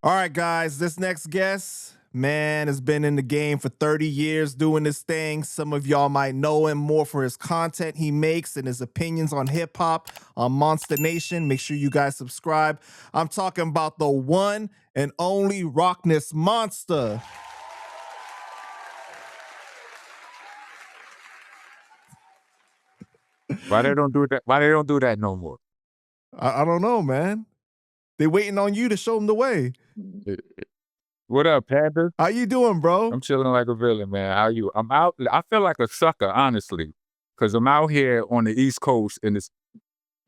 All right, guys, this next guest, man, has been in the game for 30 years doing this thing. Some of y'all might know him more for his content he makes and his opinions on hip hop on Monsta Nation. Make sure you guys subscribe. I'm talking about the one and only Rockness Monsta. Why they don't do that? Why they don't do that no more? I don't know, man. They waiting on you to show them the way. What up, Panda? How you doing, bro? I'm chilling like a villain, man. How you? I'm out. I feel like a sucker, honestly, because I'm out here on the East Coast in this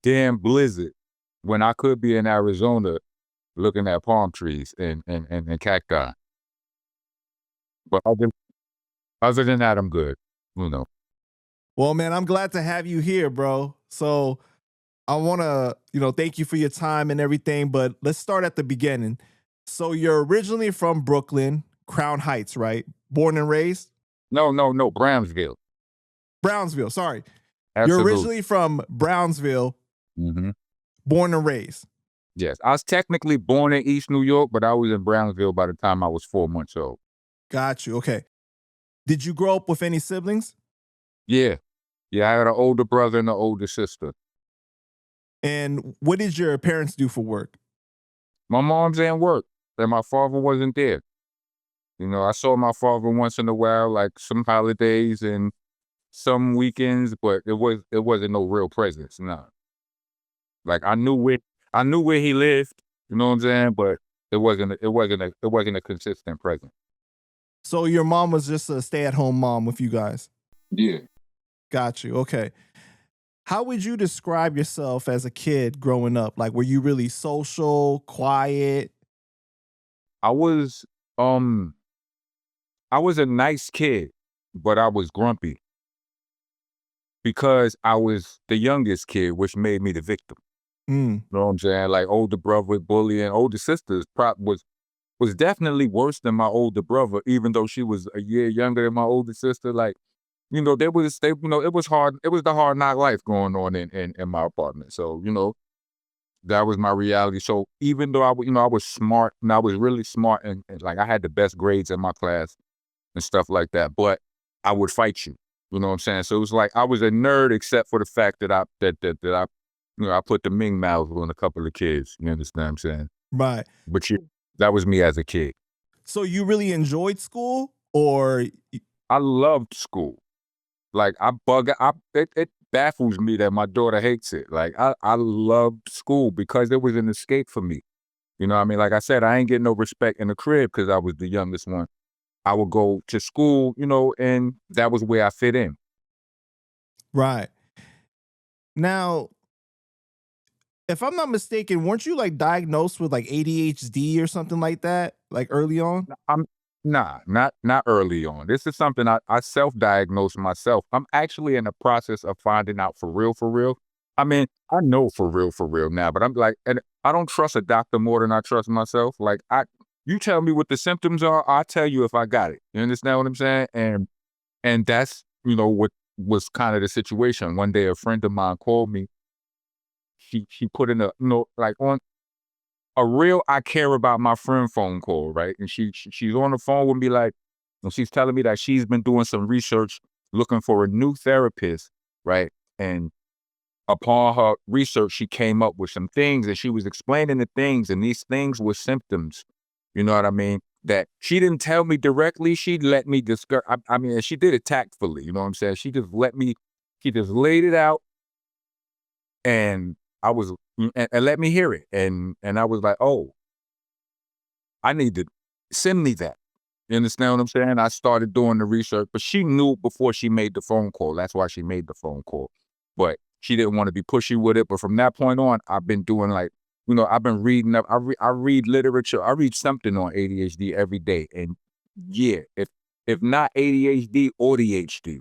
damn blizzard when I could be in Arizona looking at palm trees and cacti. But other than that, I'm good. You know. Well, man, I'm glad to have you here, bro. So I want to, thank you for your time and everything, but let's start at the beginning. So you're originally from Brooklyn, Crown Heights, right? Born and raised? No, Brownsville. Brownsville, sorry. Absolutely. You're originally from Brownsville, born and raised. Yes, I was technically born in East New York, but I was in Brownsville by the time I was 4 months old. Got you, okay. Did you grow up with any siblings? Yeah, I had an older brother and an older sister. And what did your parents do for work? My mom's in work, and my father wasn't there. I saw my father once in a while, like some holidays and some weekends, but it wasn't no real presence. Nah. Like I knew where he lived, you know what I'm saying? But it wasn't a consistent presence. So your mom was just a stay-at-home mom with you guys? Yeah. Got you, okay. How would you describe yourself as a kid growing up? Like, were you really social, quiet? I was a nice kid, but I was grumpy because I was the youngest kid, which made me the victim. You know what I'm saying? Like older brother bullying, older sisters was definitely worse than my older brother, even though she was a year younger than my older sister. Like, it was hard. It was the hard knock life going on in my apartment. So, that was my reality. So even though I was smart and I was really smart and like I had the best grades in my class and stuff like that, but I would fight you. You know what I'm saying? So it was like I was a nerd except for the fact that I put the Ming mouths on a couple of kids. You understand what I'm saying? Right. But that was me as a kid. So you really enjoyed school, or? I loved school. Like it baffles me that my daughter hates it. Like I loved school because it was an escape for me. You know what I mean? Like I said, I ain't getting no respect in the crib because I was the youngest one. I would go to school, and that was where I fit in. Right. Now, if I'm not mistaken, weren't you like diagnosed with like ADHD or something like that, like early on? Not early on. This is something I self-diagnosed myself. I'm actually in the process of finding out for real, for real. I mean, I know for real now, but I'm like, and I don't trust a doctor more than I trust myself. Like you tell me what the symptoms are, I'll tell you if I got it. You understand what I'm saying? And that's, what was kind of the situation. One day a friend of mine called me. She put in a, like on a real I care about my friend phone call, right? And she's on the phone with me like, and she's telling me that she's been doing some research looking for a new therapist, right? And upon her research, she came up with some things and she was explaining the things, and these things were symptoms, you know what I mean? That she didn't tell me directly, she let me discuss, I mean, she did it tactfully, you know what I'm saying? She just laid it out, and let me hear it. And I was like, oh, I need to send me that. You understand what I'm saying? I started doing the research, but she knew before she made the phone call. That's why she made the phone call. But she didn't want to be pushy with it. But from that point on, I've been doing like, I've been reading up. I read literature. I read something on ADHD every day. And yeah, if not ADHD, ADHD.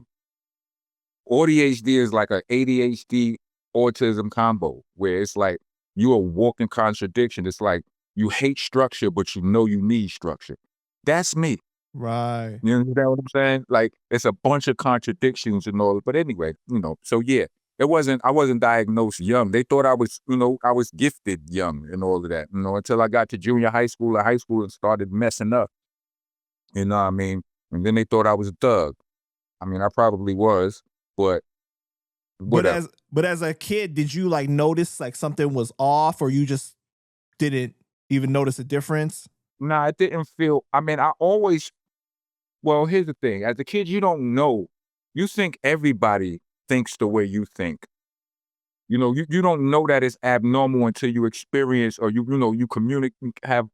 ADHD is like a ADHD autism combo where it's like you're a walking contradiction. It's like you hate structure, but you need structure. That's me. Right. You understand what I'm saying? Like it's a bunch of contradictions and all. But anyway, so yeah, I wasn't diagnosed young. They thought I was, I was gifted young and all of that, until I got to junior high school or high school and started messing up. You know what I mean? And then they thought I was a thug. I mean, I probably was, but But whatever. as a kid, did you like notice like something was off, or you just didn't even notice a difference? Nah, it didn't feel, I mean, I always, well, here's the thing. As a kid, you don't know. You think everybody thinks the way you think. You don't know that it's abnormal until you experience, or you communicate, have,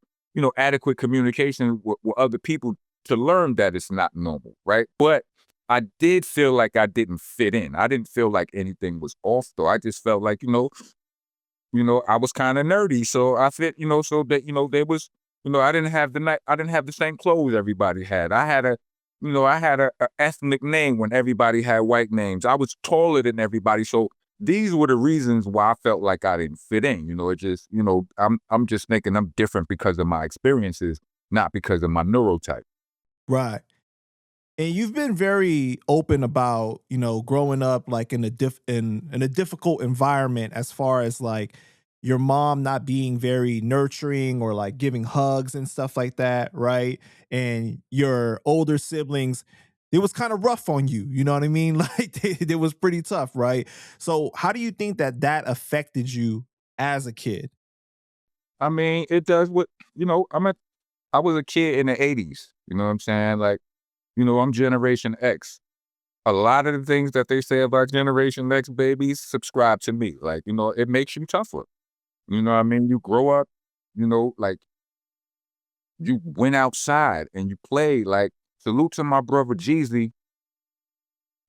adequate communication with other people to learn that it's not normal, right? But I did feel like I didn't fit in. I didn't feel like anything was off though. I just felt like, I was kind of nerdy, so I fit, so that, there was, I didn't have the same clothes everybody had. I had a ethnic name when everybody had white names. I was taller than everybody, so these were the reasons why I felt like I didn't fit in. It just, I'm just thinking I'm different because of my experiences, not because of my neurotype. Right. And you've been very open about, growing up like in a difficult environment, as far as like your mom not being very nurturing or like giving hugs and stuff like that, right? And your older siblings, it was kind of rough on you, you know what I mean? Like it was pretty tough, right? So how do you think that that affected you as a kid? I mean, it does what, I was a kid in the 80s, you know what I'm saying? Like, I'm Generation X. A lot of the things that they say about Generation X babies subscribe to me. Like, it makes you tougher. You know what I mean? You grow up, like you went outside and you played. Like, salute to my brother Jeezy.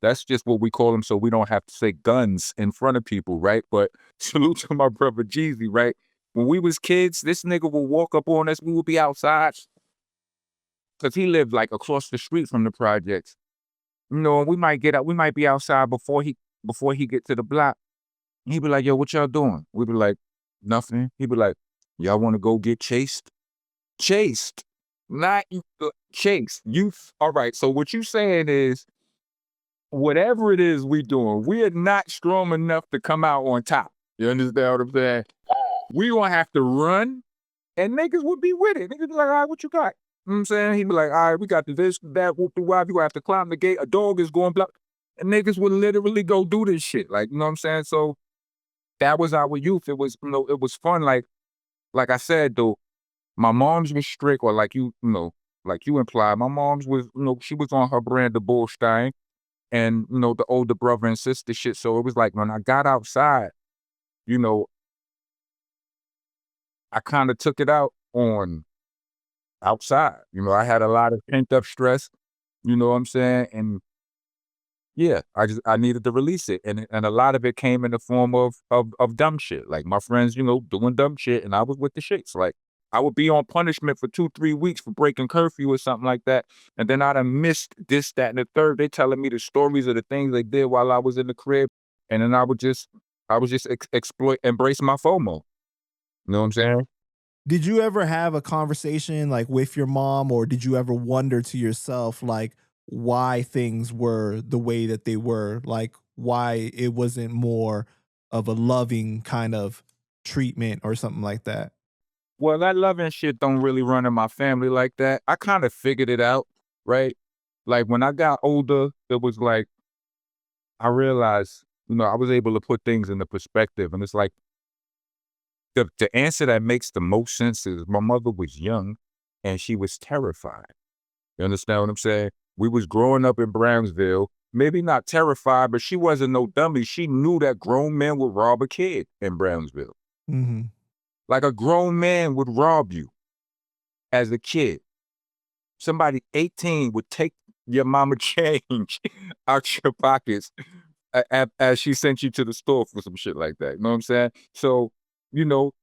That's just what we call him, so we don't have to say guns in front of people, right? But salute to my brother Jeezy, right? When we was kids, this nigga would walk up on us. We would be outside because he lived like across the street from the projects. And we might get out. We might be outside before he get to the block. He'd be like, "Yo, what y'all doing?" We'd be like, "Nothing." He'd be like, "Y'all want to go get chased?" Chased, not chased. All right. So what you saying is, whatever it is we doing, we are not strong enough to come out on top. You understand what I'm saying? We gonna have to run, and niggas would be with it. Niggas be like, "All right, what you got?" You know what I'm saying? He'd be like, "All right, we got this, that, whoop the wop. You gonna have to climb the gate. A dog is going block." And niggas would literally go do this shit. Like, you know what I'm saying? So that was our youth. It was, it was fun. Like I said though, my mom's was strict, or like you implied, my mom's was, she was on her brand of bullstein, and the older brother and sister shit. So it was like when I got outside, you know, I kind of took it out on outside. I had a lot of pent up stress, you know what I'm saying? And yeah, I needed to release it. And a lot of it came in the form of dumb shit. Like my friends, doing dumb shit, and I was with the shits. Like I would be on punishment for 2, 3 weeks for breaking curfew or something like that. And then I'd have missed this, that, and the third. They telling me the stories of the things they did while I was in the crib. And then I would just embrace my FOMO. You know what I'm saying? Did you ever have a conversation like with your mom, or did you ever wonder to yourself like why things were the way that they were, like why it wasn't more of a loving kind of treatment or something like that? Well, that loving shit don't really run in my family like that. I kind of figured it out, right? Like when I got older, it was like I realized, I was able to put things into perspective. And it's like the answer that makes the most sense is my mother was young and she was terrified. You understand what I'm saying? We was growing up in Brownsville, maybe not terrified, but she wasn't no dummy. She knew that grown men would rob a kid in Brownsville. Hmm. Like a grown man would rob you as a kid. Somebody 18 would take your mama change out your pockets as she sent you to the store for some shit like that. You know what I'm saying? So,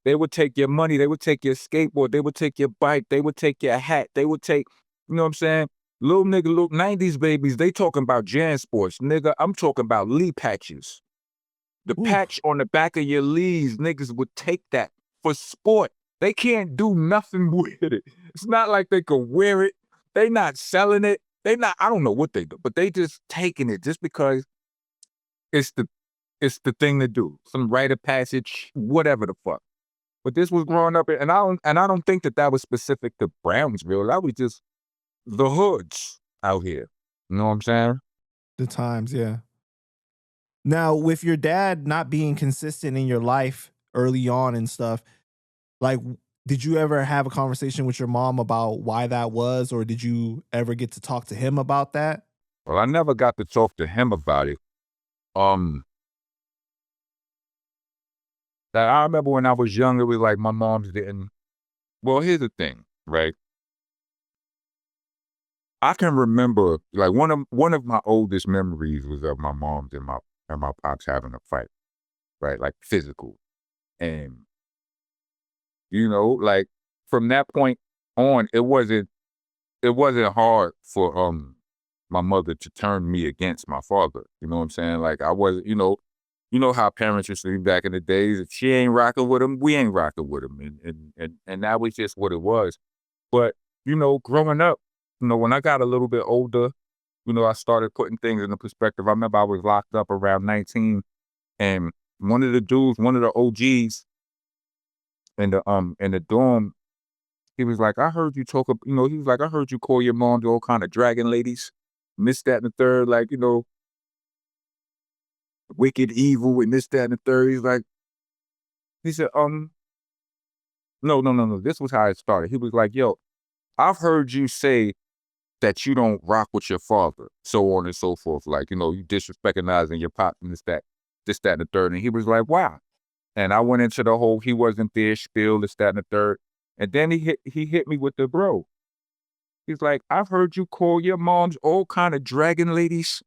they would take your money, they would take your skateboard, they would take your bike, they would take your hat, they would take, you know what I'm saying? Little 90s babies, they talking about Jan Sports. Nigga, I'm talking about Lee patches. The Oof. patch on the back of your leaves, niggas would take that for sport. They can't do nothing with it. It's not like they can wear it. They not selling it. I don't know what they do, but they just taking it just because it's the it's the thing to do. Some rite of passage, whatever the fuck. But this was growing up, and I don't think that was specific to Brownsville. That was just the hoods out here. You know what I'm saying? The times, yeah. Now, with your dad not being consistent in your life early on and stuff, like, did you ever have a conversation with your mom about why that was, or did you ever get to talk to him about that? Well, I never got to talk to him about it. That I remember when I was young, it was like my mom's didn't. Well, here's the thing, right? I can remember like one of my oldest memories was of my mom's and my pops having a fight, right? Like physical. And like from that point on, it wasn't hard for my mother to turn me against my father. You know what I'm saying? Like I wasn't, you know how parents used to be back in the days. If she ain't rocking with him, we ain't rocking with him. And that was just what it was. But, growing up, when I got a little bit older, I started putting things into perspective. I remember I was locked up around 19, and one of the dudes, one of the OGs in the dorm, he was like, I heard you talk, he was like, I heard you call your mom to all kind of dragon ladies, this, that, and the third, like, wicked, evil, and this, that, and the third. He said, no. This was how it started. He was like, yo, I've heard you say that you don't rock with your father, so on and so forth. Like, you disrespecting your pop and this, that, and the third. And he was like, wow. And I went into the whole, he wasn't there spiel, this, that, and the third. And then he hit me with the bro. He's like, I've heard you call your moms all kind of dragon ladies,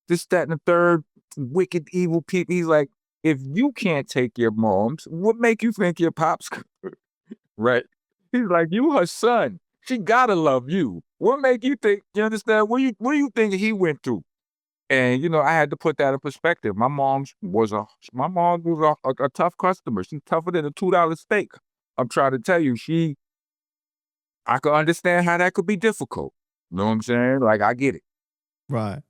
this, that, and the third, wicked, evil people. He's like, if you can't take your moms, what make you think your pops could? Right? He's like, you her son. She gotta love you. What make you think, you understand? What do you think he went through? And, I had to put that in perspective. My mom was a tough customer. She's tougher than a $2 steak. I'm trying to tell you, I could understand how that could be difficult. You know what I'm saying? Like, I get it. Right.